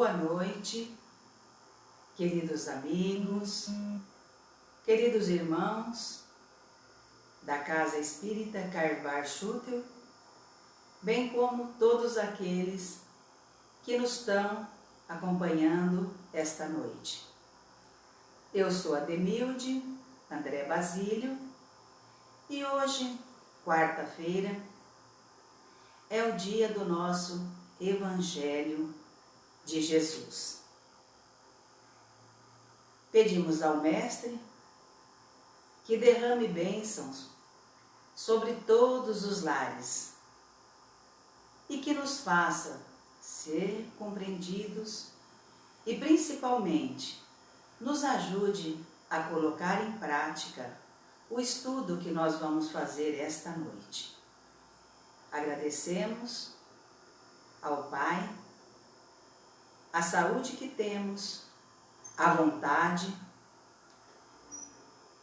Boa noite, queridos amigos, queridos irmãos da Casa Espírita Carvar Schutel, bem como todos aqueles que nos estão acompanhando esta noite. Eu sou Ademilde André Basílio e hoje, quarta-feira, é o dia do nosso Evangelho de Jesus. Pedimos ao Mestre que derrame bênçãos sobre todos os lares e que nos faça ser compreendidos e, principalmente, nos ajude a colocar em prática o estudo que nós vamos fazer esta noite. Agradecemos ao Pai a saúde que temos, a vontade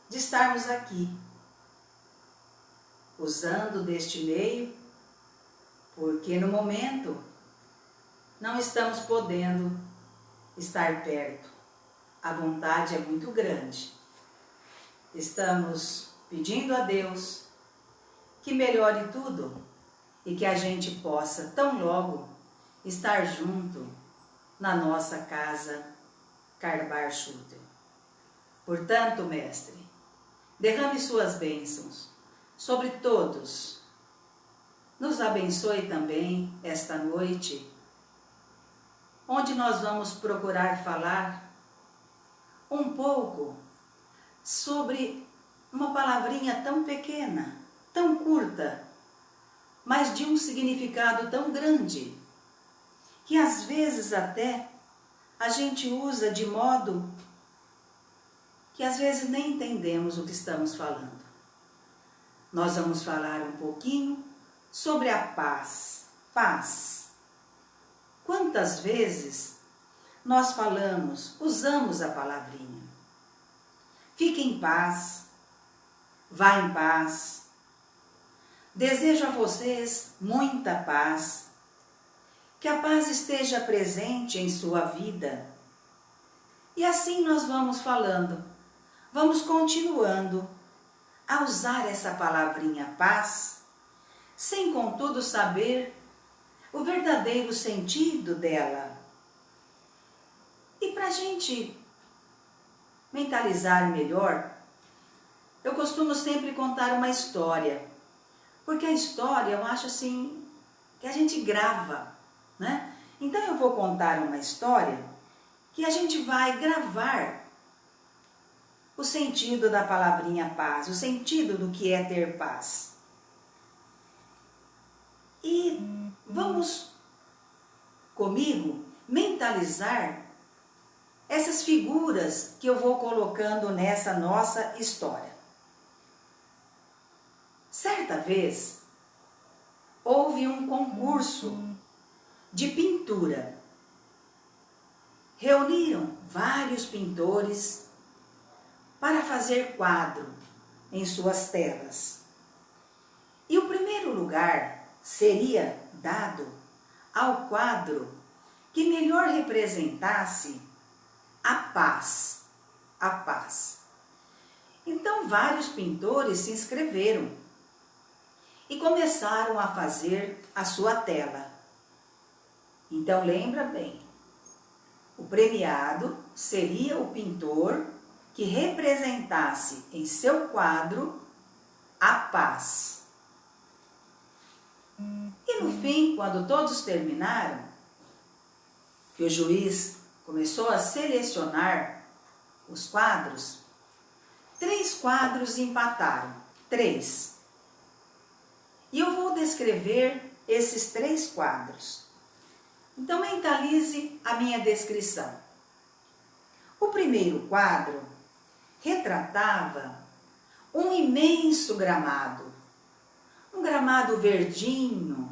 de estarmos aqui, usando deste meio, porque no momento não estamos podendo estar perto. A vontade é muito grande. Estamos pedindo a Deus que melhore tudo e que a gente possa tão logo estar junto na nossa casa Carvar Schutel. Portanto, Mestre, derrame suas bênçãos sobre todos. Nos abençoe também esta noite, onde nós vamos procurar falar um pouco sobre uma palavrinha tão pequena, tão curta, mas de um significado tão grande, que às vezes até a gente usa de modo que às vezes nem entendemos o que estamos falando. Nós vamos falar um pouquinho sobre a paz. Paz. Quantas vezes nós falamos, usamos a palavrinha? Fique em paz, vá em paz. Desejo a vocês muita paz, que a paz esteja presente em sua vida. E assim nós vamos falando, vamos continuando a usar essa palavrinha paz, sem contudo saber o verdadeiro sentido dela. E para a gente mentalizar melhor, eu costumo sempre contar uma história, porque a história eu acho assim que a gente grava, né? Então eu vou contar uma história que a gente vai gravar o sentido da palavrinha paz, o sentido do que é ter paz. E vamos comigo mentalizar essas figuras que eu vou colocando nessa nossa história. Certa vez, houve um concurso de pintura. Reuniram vários pintores para fazer quadro em suas telas. E o primeiro lugar seria dado ao quadro que melhor representasse a paz. A paz. Então vários pintores se inscreveram e começaram a fazer a sua tela. Então lembra bem, o premiado seria o pintor que representasse em seu quadro a paz. E no fim, quando todos terminaram, que o juiz começou a selecionar os quadros, 3 quadros empataram, 3. E eu vou descrever esses 3 quadros. Então mentalize a minha descrição. O primeiro quadro retratava um imenso gramado, um gramado verdinho,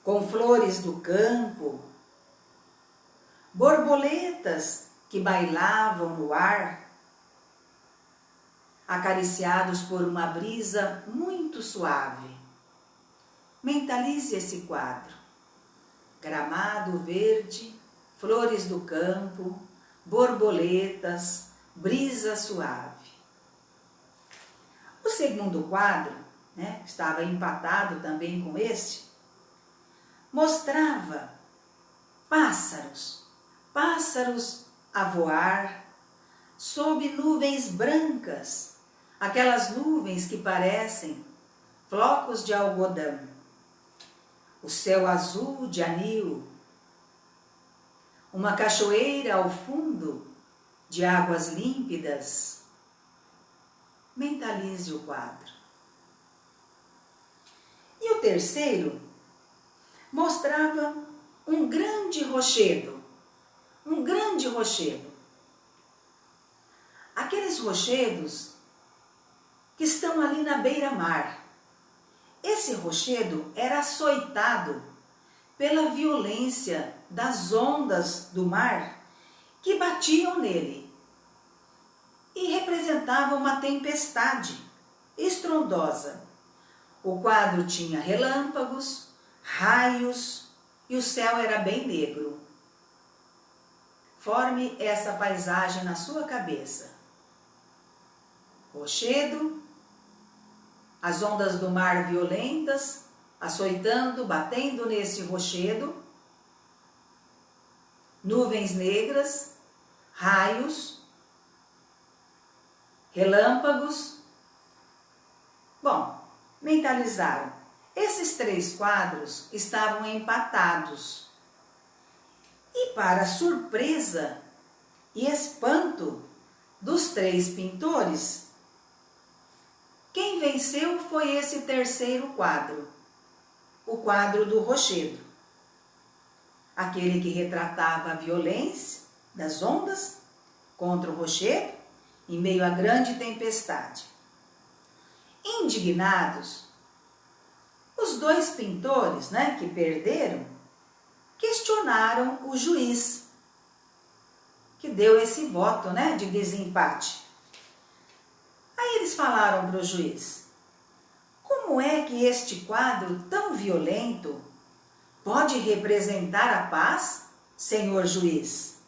com flores do campo, borboletas que bailavam no ar, acariciados por uma brisa muito suave. Mentalize esse quadro. Gramado verde, flores do campo, borboletas, brisa suave. O segundo quadro, né, estava empatado também com este, mostrava pássaros a voar sob nuvens brancas, aquelas nuvens que parecem flocos de algodão. O céu azul de anil, uma cachoeira ao fundo de águas límpidas. Mentalize o quadro. E o terceiro mostrava um grande rochedo. Aqueles rochedos que estão ali na beira-mar. Esse rochedo era açoitado pela violência das ondas do mar que batiam nele e representava uma tempestade estrondosa. O quadro tinha relâmpagos, raios e o céu era bem negro. Forme essa paisagem na sua cabeça. Rochedo, as ondas do mar violentas, açoitando, batendo nesse rochedo, nuvens negras, raios, relâmpagos. Bom, mentalizaram. Esses três quadros estavam empatados. E para surpresa e espanto dos três pintores, quem venceu foi esse terceiro quadro, o quadro do rochedo. Aquele que retratava a violência das ondas contra o rochedo em meio à grande tempestade. Indignados, os dois pintores, que perderam, questionaram o juiz, que deu esse voto, de desempate. Aí eles falaram para o juiz: como é que este quadro tão violento pode representar a paz, senhor juiz?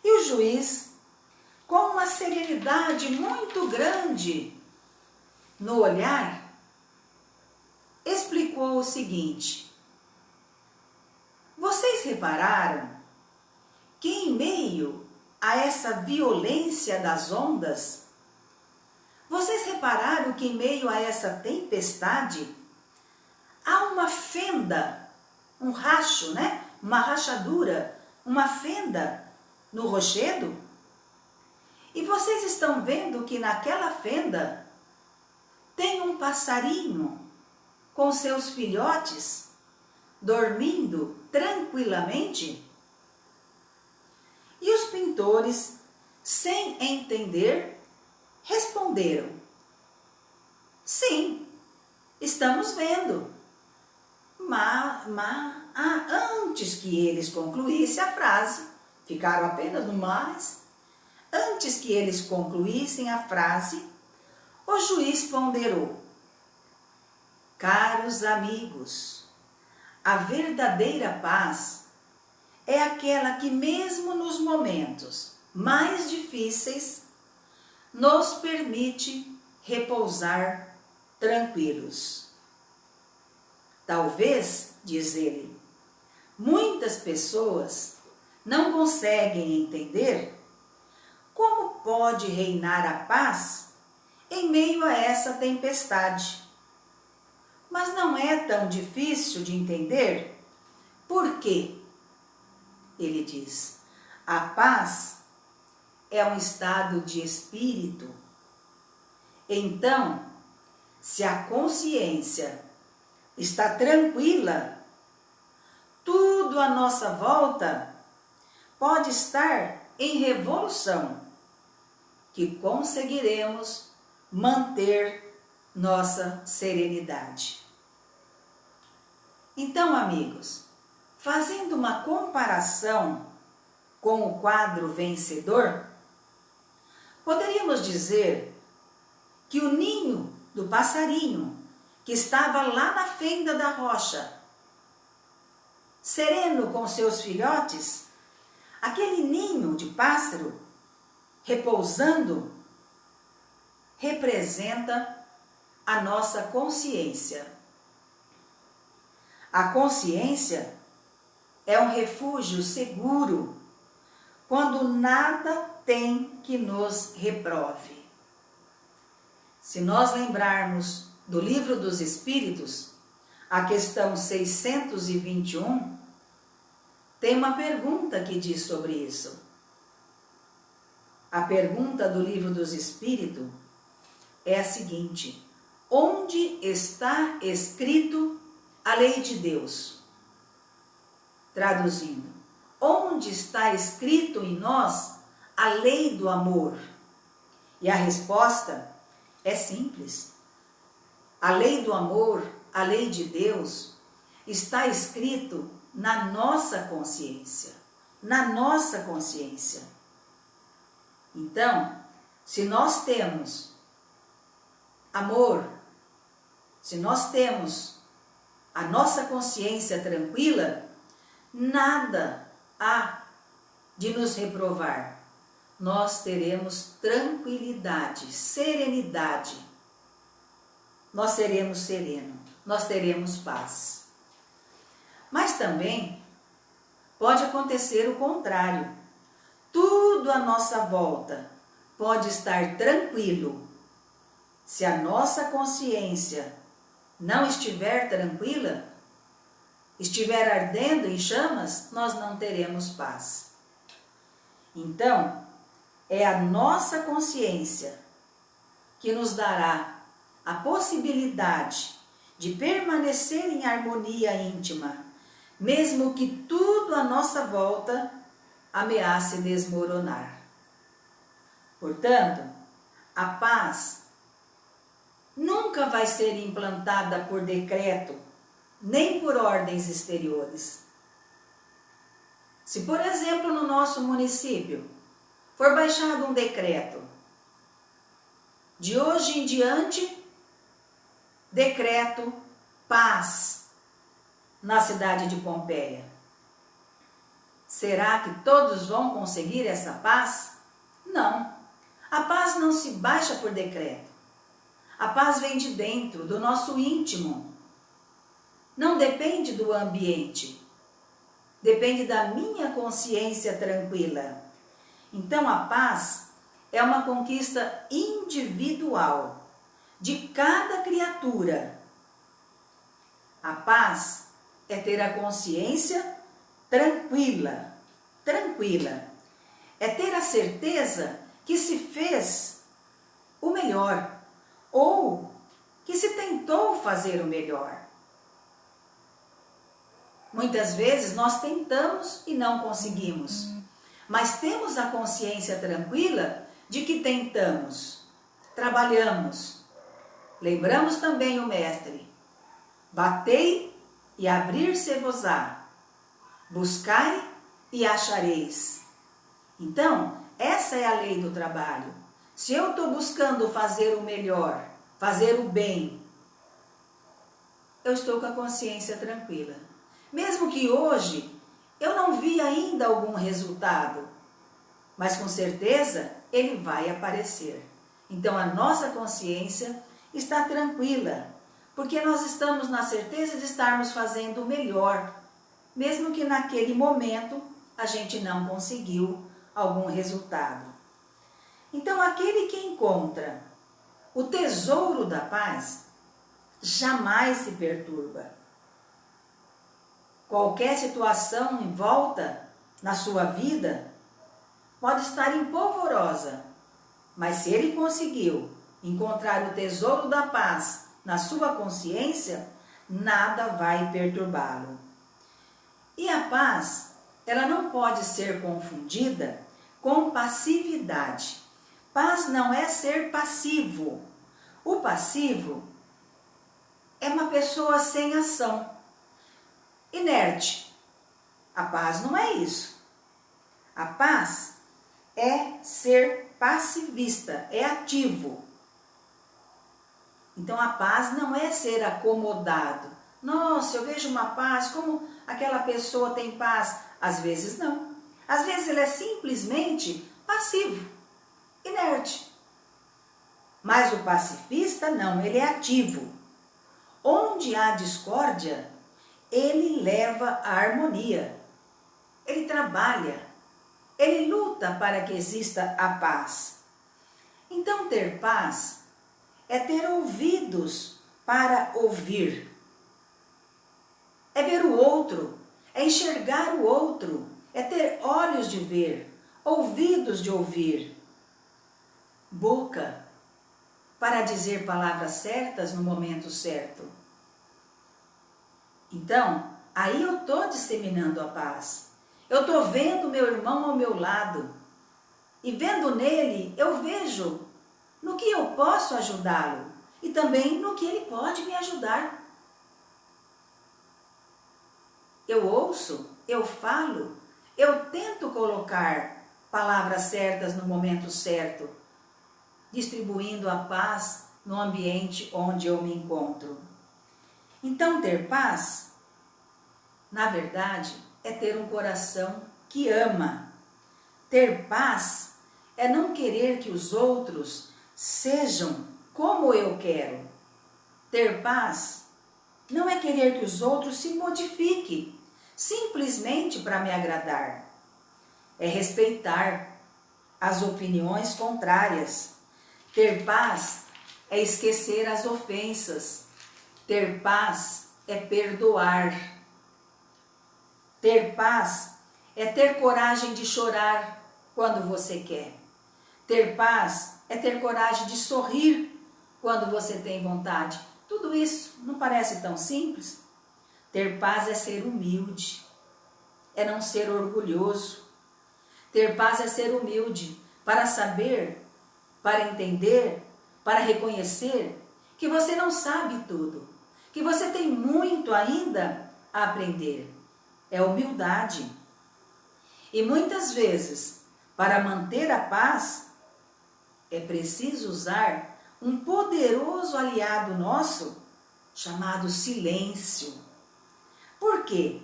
E o juiz, com uma serenidade muito grande no olhar, explicou o seguinte: vocês repararam que em meio a essa violência das ondas, vocês repararam que em meio a essa tempestade, há uma fenda, um racho, uma rachadura, uma fenda no rochedo? E vocês estão vendo que naquela fenda tem um passarinho com seus filhotes dormindo tranquilamente? E os pintores, sem entender, responderam: sim, estamos vendo. Mas antes que eles concluíssem a frase, ficaram apenas no mais, antes que eles concluíssem a frase, o juiz ponderou: caros amigos, a verdadeira paz é aquela que mesmo nos momentos mais difíceis nos permite repousar tranquilos. Talvez, diz ele, muitas pessoas não conseguem entender como pode reinar a paz em meio a essa tempestade. Mas não é tão difícil de entender. Por quê? Ele diz: a paz é um estado de espírito. Então, se a consciência está tranquila, tudo à nossa volta pode estar em revolução, que conseguiremos manter nossa serenidade. Então, amigos, fazendo uma comparação com o quadro vencedor, poderíamos dizer que o ninho do passarinho que estava lá na fenda da rocha, sereno com seus filhotes, Aquele ninho de pássaro repousando representa a nossa consciência. A consciência é um refúgio seguro quando nada tem que nos reprove. Se nós lembrarmos do Livro dos Espíritos, a questão 621, tem uma pergunta que diz sobre isso. A pergunta do Livro dos Espíritos é a seguinte: onde está escrito a lei de Deus? Traduzindo, onde está escrito em nós a lei do amor? E a resposta é simples. A lei do amor, a lei de Deus, está escrito na nossa consciência. Na nossa consciência. Então, se nós temos amor, se nós temos a nossa consciência tranquila, nada há de nos reprovar. Nós teremos tranquilidade, serenidade. Nós seremos serenos, nós teremos paz. Mas também pode acontecer o contrário. Tudo à nossa volta pode estar tranquilo. Se a nossa consciência não estiver tranquila, estiver ardendo em chamas, nós não teremos paz. Então, é a nossa consciência que nos dará a possibilidade de permanecer em harmonia íntima, mesmo que tudo à nossa volta ameace desmoronar. Portanto, a paz nunca vai ser implantada por decreto, nem por ordens exteriores. Se, por exemplo, no nosso município for baixado um decreto, de hoje em diante, decreto paz na cidade de Pompeia. Será que todos vão conseguir essa paz? Não. A paz não se baixa por decreto. A paz vem de dentro, do nosso íntimo. Não depende do ambiente. Depende da minha consciência tranquila. Então a paz é uma conquista individual de cada criatura. A paz é ter a consciência tranquila. É ter a certeza que se fez o melhor ou que se tentou fazer o melhor. Muitas vezes nós tentamos e não conseguimos, mas temos a consciência tranquila de que tentamos, trabalhamos. Lembramos também o mestre: batei e abrir-se-vos-á, buscai e achareis. Então, essa é a lei do trabalho. Se eu estou buscando fazer o melhor, fazer o bem, eu estou com a consciência tranquila. Mesmo que hoje eu não vi ainda algum resultado, mas com certeza ele vai aparecer. Então a nossa consciência está tranquila, porque nós estamos na certeza de estarmos fazendo o melhor, mesmo que naquele momento a gente não conseguiu algum resultado. Então aquele que encontra o tesouro da paz jamais se perturba. Qualquer situação em volta na sua vida pode estar empolvorosa, mas se ele conseguiu encontrar o tesouro da paz na sua consciência, nada vai perturbá-lo. E a paz, ela não pode ser confundida com passividade. Paz não é ser passivo. O passivo é uma pessoa sem ação, inerte. A paz não é isso. A paz é ser passivista, é ativo. Então a paz não é ser acomodado. Nossa, eu vejo uma paz, como aquela pessoa tem paz? Às vezes não. Às vezes ele é simplesmente passivo, inerte. Mas o pacifista não, ele é ativo. Onde há discórdia, ele leva a harmonia. Ele trabalha, ele luta para que exista a paz. Então ter paz é ter ouvidos para ouvir. É ver o outro, é enxergar o outro, é ter olhos de ver, ouvidos de ouvir, boca para dizer palavras certas no momento certo. Então, aí eu estou disseminando a paz. Eu estou vendo meu irmão ao meu lado. E vendo nele, eu vejo no que eu posso ajudá-lo e também no que ele pode me ajudar. Eu ouço, eu falo, eu tento colocar palavras certas no momento certo, distribuindo a paz no ambiente onde eu me encontro. Então, ter paz, na verdade, é ter um coração que ama. Ter paz é não querer que os outros sejam como eu quero. Ter paz não é querer que os outros se modifiquem simplesmente para me agradar. É respeitar as opiniões contrárias. Ter paz é esquecer as ofensas. Ter paz é perdoar. Ter paz é ter coragem de chorar quando você quer. Ter paz é ter coragem de sorrir quando você tem vontade. Tudo isso não parece tão simples? Ter paz é ser humilde, é não ser orgulhoso. Ter paz é ser humilde para saber, para entender, para reconhecer que você não sabe tudo, que você tem muito ainda a aprender. É humildade. E muitas vezes, para manter a paz, é preciso usar um poderoso aliado nosso chamado silêncio. Por quê?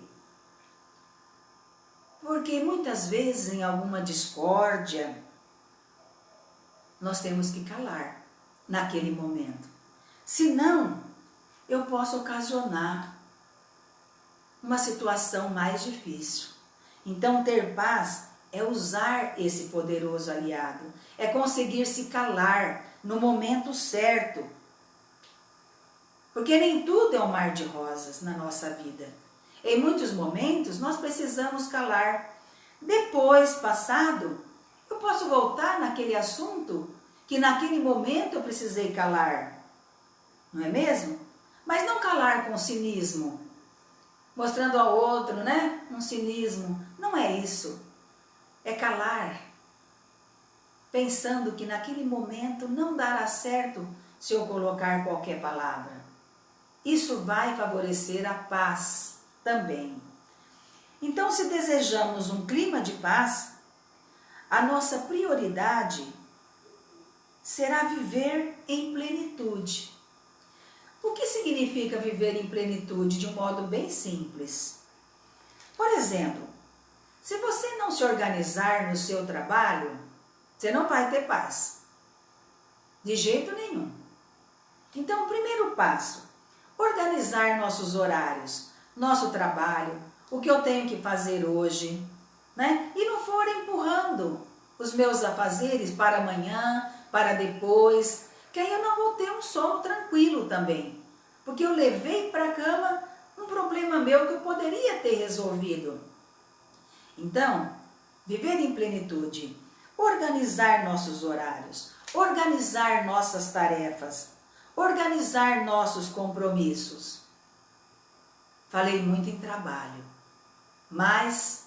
Porque muitas vezes em alguma discórdia, nós temos que calar naquele momento. Senão, eu posso ocasionar uma situação mais difícil. Então, ter paz é usar esse poderoso aliado, é conseguir se calar no momento certo. Porque nem tudo é um mar de rosas na nossa vida. Em muitos momentos, nós precisamos calar. Depois, passado, eu posso voltar naquele assunto que naquele momento eu precisei calar. Não é mesmo? Mas não calar com cinismo, mostrando ao outro, né? Um cinismo. Não é isso. É calar, pensando que naquele momento não dará certo se eu colocar qualquer palavra. Isso vai favorecer a paz também. Então, se desejamos um clima de paz, a nossa prioridade será viver em plenitude. O que significa viver em plenitude? De um modo bem simples. Por exemplo, se você não se organizar no seu trabalho, você não vai ter paz. De jeito nenhum. Então, o primeiro passo, organizar nossos horários, nosso trabalho, o que eu tenho que fazer hoje, né? E não for empurrando os meus afazeres para amanhã, para depois, que aí eu não vou ter um sono tranquilo também. Porque eu levei para a cama um problema meu que eu poderia ter resolvido. Então, viver em plenitude, organizar nossos horários, organizar nossas tarefas, organizar nossos compromissos. Falei muito em trabalho, mas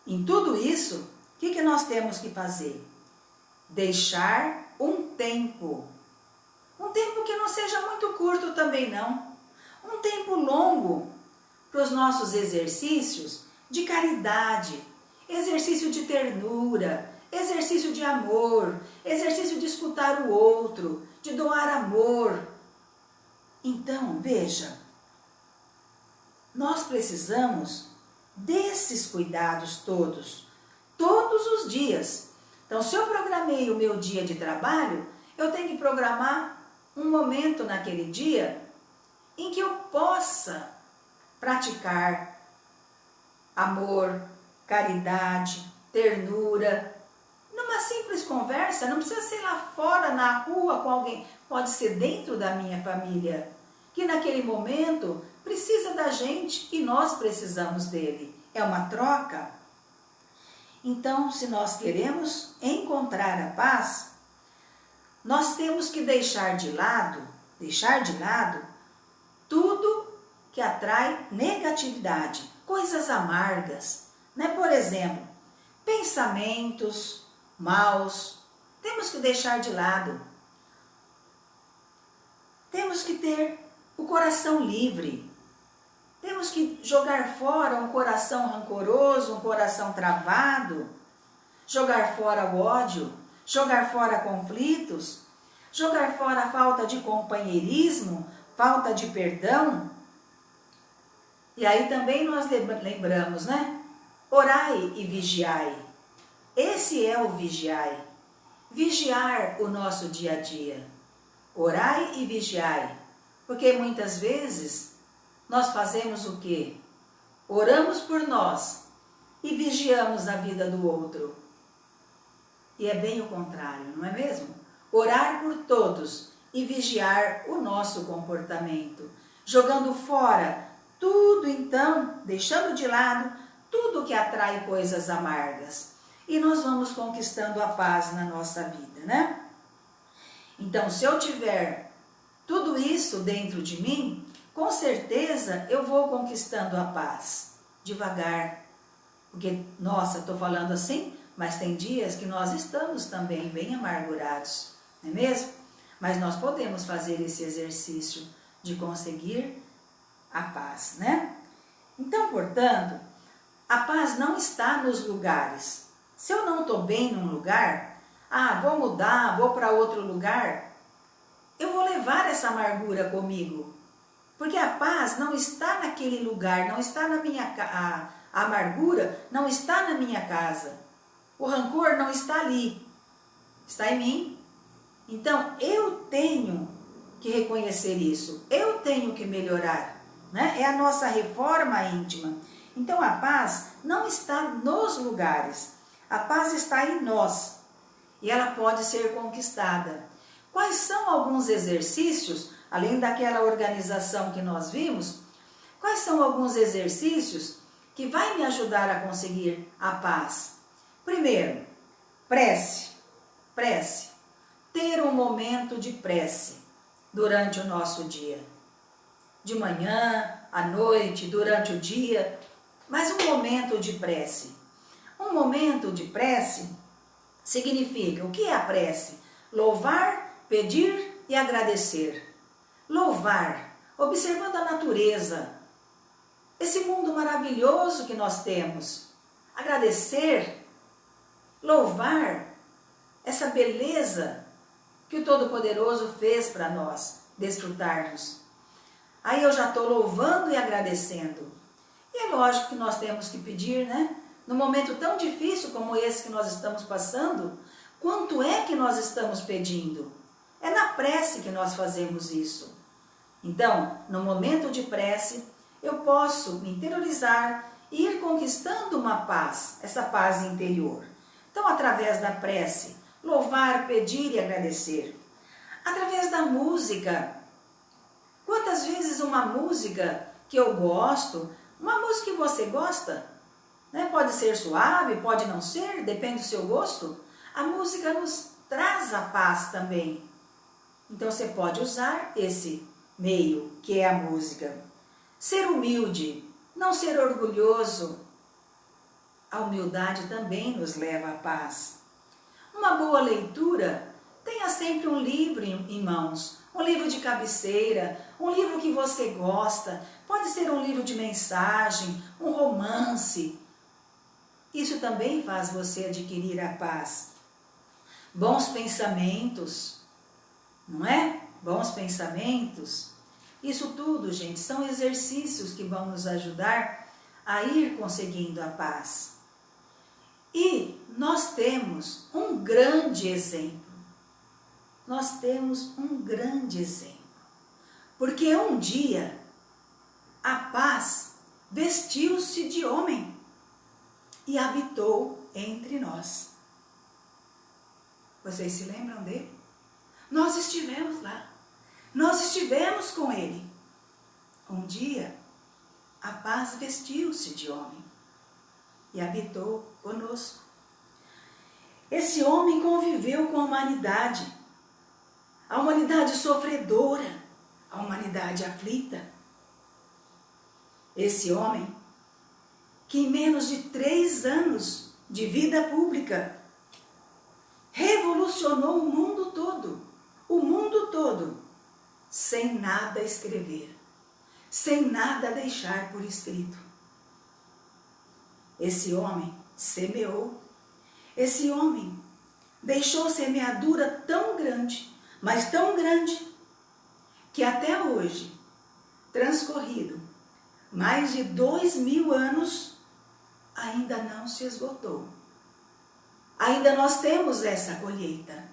em tudo isso, o que nós temos que fazer? Deixar um tempo que não seja muito curto também não, um tempo longo para os nossos exercícios de caridade, exercício de ternura, exercício de amor, exercício de escutar o outro, de doar amor. Então, veja, nós precisamos desses cuidados todos os dias. Então, se eu programei o meu dia de trabalho, eu tenho que programar um momento naquele dia em que eu possa praticar amor, caridade, ternura. Numa simples conversa, não precisa ser lá fora, na rua, com alguém. Pode ser dentro da minha família, que naquele momento precisa da gente e nós precisamos dele. É uma troca. Então, se nós queremos encontrar a paz, nós temos que deixar de lado tudo que atrai negatividade, coisas amargas, né? Por exemplo, pensamentos maus, temos que deixar de lado. Temos que ter o coração livre. Temos que jogar fora um coração rancoroso, um coração travado, jogar fora o ódio, jogar fora conflitos, jogar fora a falta de companheirismo, falta de perdão. E aí também nós lembramos, né? Orai e vigiai. Esse é o vigiai. Vigiar o nosso dia a dia. Orai e vigiai. Porque muitas vezes nós fazemos o quê? Oramos por nós e vigiamos a vida do outro. E é bem o contrário, não é mesmo? Orar por todos e vigiar o nosso comportamento. Jogando fora tudo, então, deixando de lado tudo que atrai coisas amargas. E nós vamos conquistando a paz na nossa vida, né? Então, se eu tiver tudo isso dentro de mim, com certeza eu vou conquistando a paz, devagar. Porque, nossa, estou falando assim, mas tem dias que nós estamos também bem amargurados, não é mesmo? Mas nós podemos fazer esse exercício de conseguir a paz, né? Então, portanto, a paz não está nos lugares. Se eu não estou bem num lugar, vou mudar, vou para outro lugar, eu vou levar essa amargura comigo. Porque a paz não está naquele lugar, não está na minha casa. A amargura não está na minha casa. O rancor não está ali. Está em mim. Então, eu tenho que reconhecer isso. Eu tenho que melhorar, né? É a nossa reforma íntima. Então, a paz não está nos lugares. A paz está em nós. E ela pode ser conquistada. Quais são alguns exercícios, além daquela organização que nós vimos, quais são alguns exercícios que vai me ajudar a conseguir a paz? Primeiro, prece. Prece. Ter um momento de prece durante o nosso dia. De manhã, à noite, durante o dia, mas um momento de prece. Um momento de prece significa, o que é a prece? Louvar, pedir e agradecer. Louvar, observando a natureza, esse mundo maravilhoso que nós temos. Agradecer, louvar essa beleza que o Todo-Poderoso fez para nós desfrutarmos. Aí eu já estou louvando e agradecendo. E é lógico que nós temos que pedir, né? Num momento tão difícil como esse que nós estamos passando, quanto é que nós estamos pedindo? É na prece que nós fazemos isso. Então, no momento de prece, eu posso me interiorizar e ir conquistando uma paz, essa paz interior. Então, através da prece, louvar, pedir e agradecer. Através da música. Quantas vezes uma música que eu gosto, uma música que você gosta, né? Pode ser suave, pode não ser, depende do seu gosto. A música nos traz a paz também. Então você pode usar esse meio que é a música. Ser humilde, não ser orgulhoso. A humildade também nos leva à paz. Uma boa leitura, tenha sempre um livro em mãos, um livro de cabeceira, um livro que você gosta, pode ser um livro de mensagem, um romance. Isso também faz você adquirir a paz. Bons pensamentos, não é? Bons pensamentos. Isso tudo, gente, são exercícios que vão nos ajudar a ir conseguindo a paz. E nós temos um grande exemplo. Nós temos um grande exemplo. Porque um dia a paz vestiu-se de homem e habitou entre nós. Vocês se lembram dele? Nós estivemos lá. Nós estivemos com ele. Um dia a paz vestiu-se de homem e habitou conosco. Esse homem conviveu com a humanidade sofredora, a humanidade aflita. Esse homem, que em menos de 3 anos de vida pública, revolucionou o mundo todo, sem nada escrever, sem nada deixar por escrito. Esse homem semeou, esse homem deixou semeadura tão grande, mas tão grande, que até hoje, transcorrido mais de 2000 anos, ainda não se esgotou. Ainda nós temos essa colheita.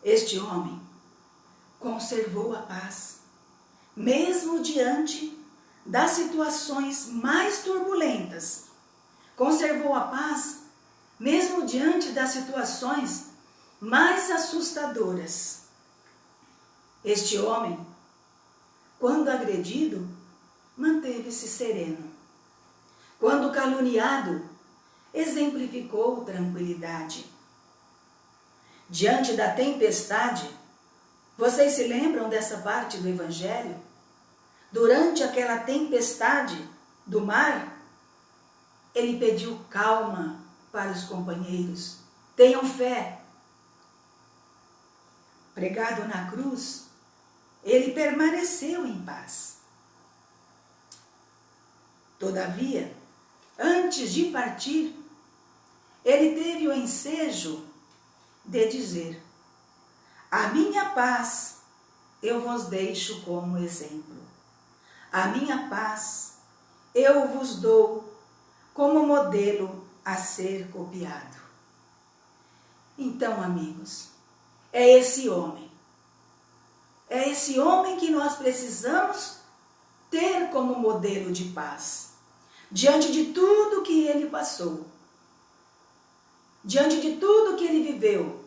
Este homem conservou a paz, mesmo diante das situações mais turbulentas. Conservou a paz, mesmo diante das situações mais assustadoras. Este homem, quando agredido, manteve-se sereno. Quando caluniado, exemplificou tranquilidade. Diante da tempestade, vocês se lembram dessa parte do Evangelho? Durante aquela tempestade do mar, ele pediu calma para os companheiros. Tenham fé. Pregado na cruz, ele permaneceu em paz. Todavia, antes de partir, ele teve o ensejo de dizer: a minha paz eu vos deixo como exemplo. A minha paz eu vos dou como modelo a ser copiado. Então, amigos, é esse homem que nós precisamos ter como modelo de paz. Diante de tudo que ele passou, diante de tudo que ele viveu,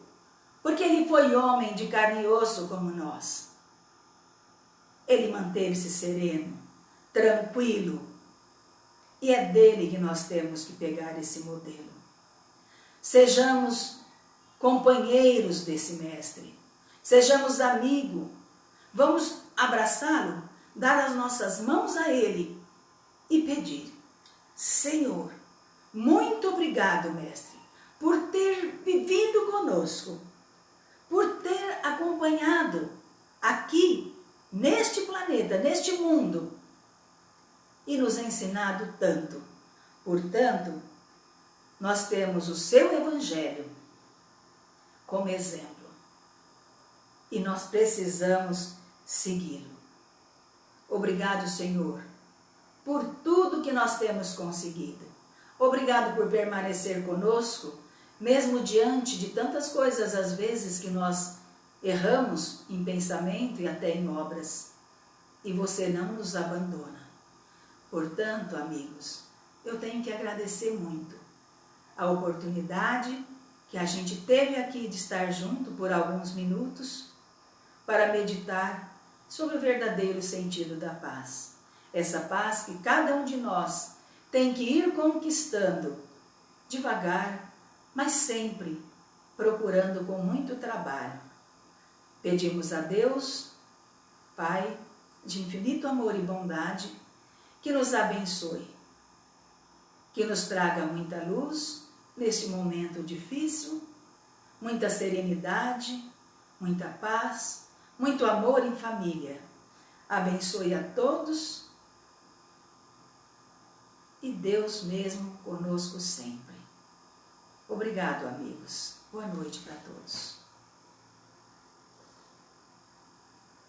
porque ele foi homem de carne e osso como nós. Ele manteve-se sereno, tranquilo, e é dele que nós temos que pegar esse modelo. Sejamos companheiros desse mestre, sejamos amigos, vamos abraçá-lo, dar as nossas mãos a ele e pedir: Senhor, muito obrigado, mestre, por ter vivido conosco, por ter acompanhado aqui, neste planeta, neste mundo, e nos ensinado tanto. Portanto, nós temos o seu Evangelho como exemplo e nós precisamos segui-lo. Obrigado, Senhor, por tudo que nós temos conseguido. Obrigado por permanecer conosco, mesmo diante de tantas coisas, às vezes, que nós erramos em pensamento e até em obras. E você não nos abandona. Portanto, amigos, eu tenho que agradecer muito a oportunidade que a gente teve aqui de estar junto por alguns minutos para meditar sobre o verdadeiro sentido da paz. Essa paz que cada um de nós tem que ir conquistando devagar, mas sempre procurando com muito trabalho. Pedimos a Deus, Pai de infinito amor e bondade, que nos abençoe, que nos traga muita luz neste momento difícil, muita serenidade, muita paz, muito amor em família. Abençoe a todos e Deus mesmo conosco sempre. Obrigado, amigos. Boa noite para todos.